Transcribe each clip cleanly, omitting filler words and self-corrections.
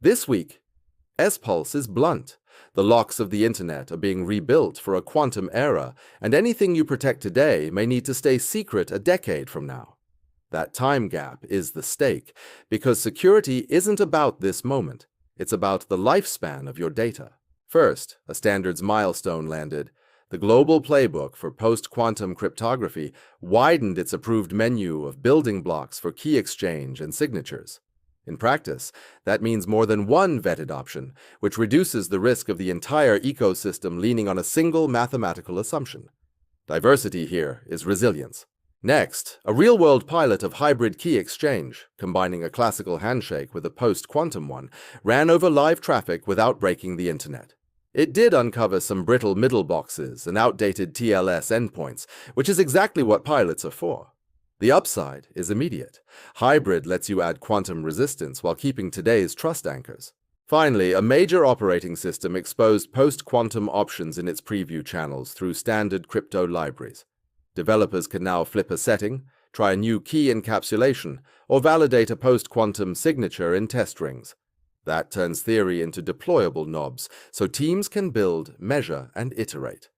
This week, S-Pulse is blunt. The locks of the internet are being rebuilt for a quantum era, and anything you protect today may need to stay secret a decade from now. That time gap is the stake, because security isn't about this moment. It's about the lifespan of your data. First, a standards milestone landed. The global playbook for post-quantum cryptography widened its approved menu of building blocks for key exchange and signatures. In practice, that means more than one vetted option, which reduces the risk of the entire ecosystem leaning on a single mathematical assumption. Diversity here is resilience. Next, a real-world pilot of hybrid key exchange, combining a classical handshake with a post-quantum one, ran over live traffic without breaking the internet. It did uncover some brittle middle boxes and outdated TLS endpoints, which is exactly what pilots are for. The upside is immediate. Hybrid lets you add quantum resistance while keeping today's trust anchors. Finally, a major operating system exposed post-quantum options in its preview channels through standard crypto libraries. Developers can now flip a setting, try a new key encapsulation, or validate a post-quantum signature in test rings. That turns theory into deployable knobs, so teams can build, measure, and iterate.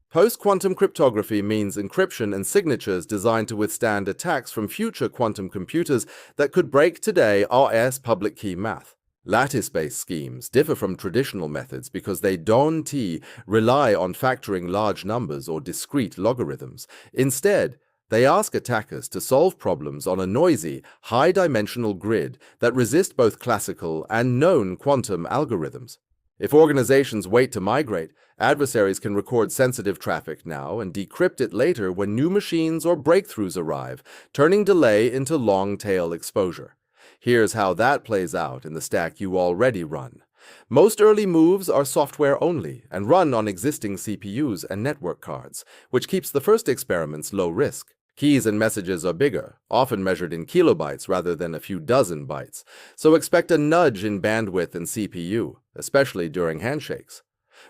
Post-quantum cryptography means encryption and signatures designed to withstand attacks from future quantum computers that could break today OS public key math. Lattice-based schemes differ from traditional methods because they don't rely on factoring large numbers or discrete logarithms. Instead, they ask attackers to solve problems on a noisy, high-dimensional grid that resist both classical and known quantum algorithms. If organizations wait to migrate, adversaries can record sensitive traffic now and decrypt it later when new machines or breakthroughs arrive, turning delay into long-tail exposure. Here's how that plays out in the stack you already run. Most early moves are software only and run on existing CPUs and network cards, which keeps the first experiments low risk. Keys and messages are bigger, often measured in kilobytes rather than a few dozen bytes, so expect a nudge in bandwidth and CPU, especially during handshakes.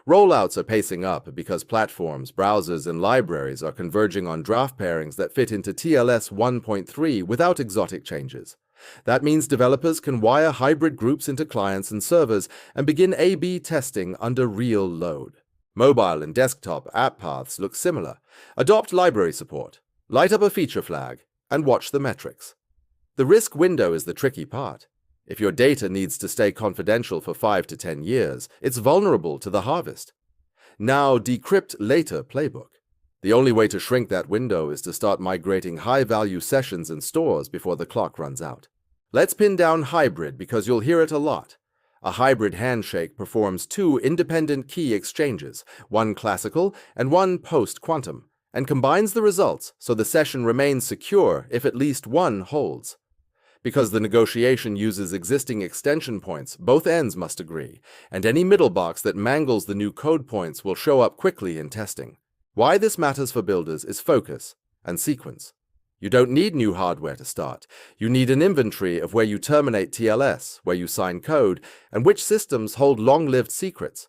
Rollouts are pacing up because platforms, browsers, and libraries are converging on draft pairings that fit into TLS 1.3 without exotic changes. That means developers can wire hybrid groups into clients and servers and begin A/B testing under real load. Mobile and desktop app paths look similar. Adopt library support, light up a feature flag, and watch the metrics. The risk window is the tricky part. If your data needs to stay confidential for 5 to 10 years, it's vulnerable to the harvest. Now, decrypt-later playbook. The only way to shrink that window is to start migrating high-value sessions and stores before the clock runs out. Let's pin down hybrid because you'll hear it a lot. A hybrid handshake performs two independent key exchanges, one classical and one post-quantum, and combines the results so the session remains secure if at least one holds. Because the negotiation uses existing extension points, both ends must agree, and any middle box that mangles the new code points will show up quickly in testing. Why this matters for builders is focus and sequence. You don't need new hardware to start. You need an inventory of where you terminate TLS, where you sign code, and which systems hold long-lived secrets.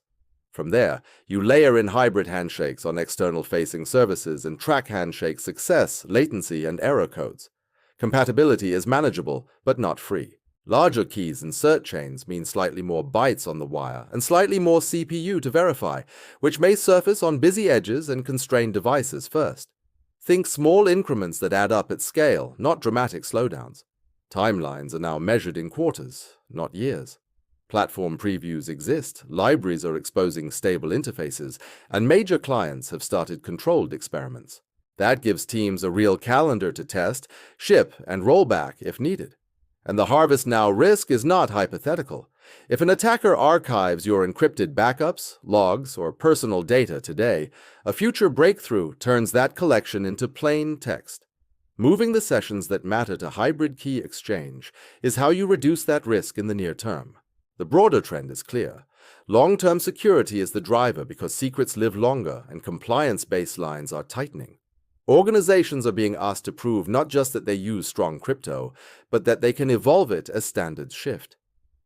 From there, you layer in hybrid handshakes on external-facing services and track handshake success, latency, and error codes. Compatibility is manageable, but not free. Larger keys and cert chains mean slightly more bytes on the wire and slightly more CPU to verify, which may surface on busy edges and constrained devices first. Think small increments that add up at scale, not dramatic slowdowns. Timelines are now measured in quarters, not years. Platform previews exist, libraries are exposing stable interfaces, and major clients have started controlled experiments. That gives teams a real calendar to test, ship, and roll back if needed. And the harvest now risk is not hypothetical. If an attacker archives your encrypted backups, logs, or personal data today, a future breakthrough turns that collection into plain text. Moving the sessions that matter to hybrid key exchange is how you reduce that risk in the near term. The broader trend is clear. Long-term security is the driver because secrets live longer and compliance baselines are tightening. Organizations are being asked to prove not just that they use strong crypto, but that they can evolve it as standards shift.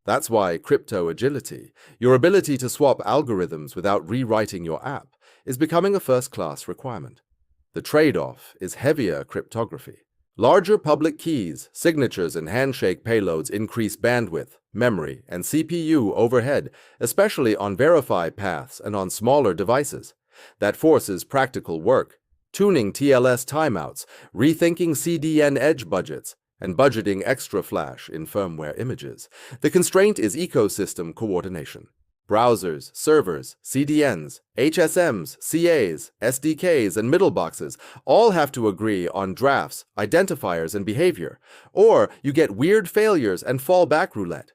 That's why crypto agility, your ability to swap algorithms without rewriting your app, is becoming a first-class requirement. The trade-off is heavier cryptography. Larger public keys, signatures, and handshake payloads increase bandwidth, memory, and CPU overhead, especially on verify paths and on smaller devices. That forces practical work, tuning TLS timeouts, rethinking CDN edge budgets, and budgeting extra flash in firmware images. The constraint is ecosystem coordination. Browsers, servers, CDNs, HSMs, CAs, SDKs, and middle boxes all have to agree on drafts, identifiers, and behavior, or you get weird failures and fallback roulette.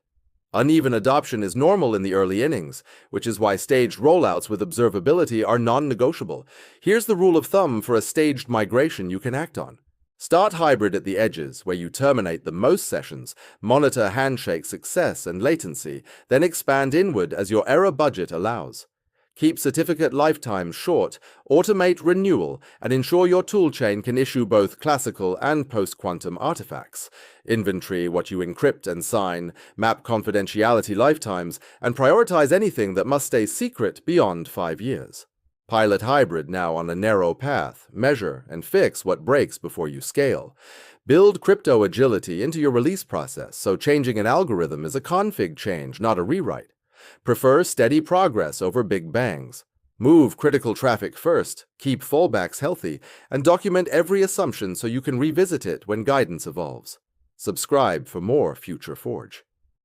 Uneven adoption is normal in the early innings, which is why staged rollouts with observability are non-negotiable. Here's the rule of thumb for a staged migration you can act on. Start hybrid at the edges, where you terminate the most sessions, monitor handshake success and latency, then expand inward as your error budget allows. Keep certificate lifetimes short, automate renewal, and ensure your toolchain can issue both classical and post-quantum artifacts. Inventory what you encrypt and sign, map confidentiality lifetimes, and prioritize anything that must stay secret beyond 5 years. Pilot hybrid now on a narrow path, measure and fix what breaks before you scale. Build crypto agility into your release process so changing an algorithm is a config change, not a rewrite. Prefer steady progress over big bangs. Move critical traffic first, keep fallbacks healthy, and document every assumption so you can revisit it when guidance evolves. Subscribe for more Future Forge.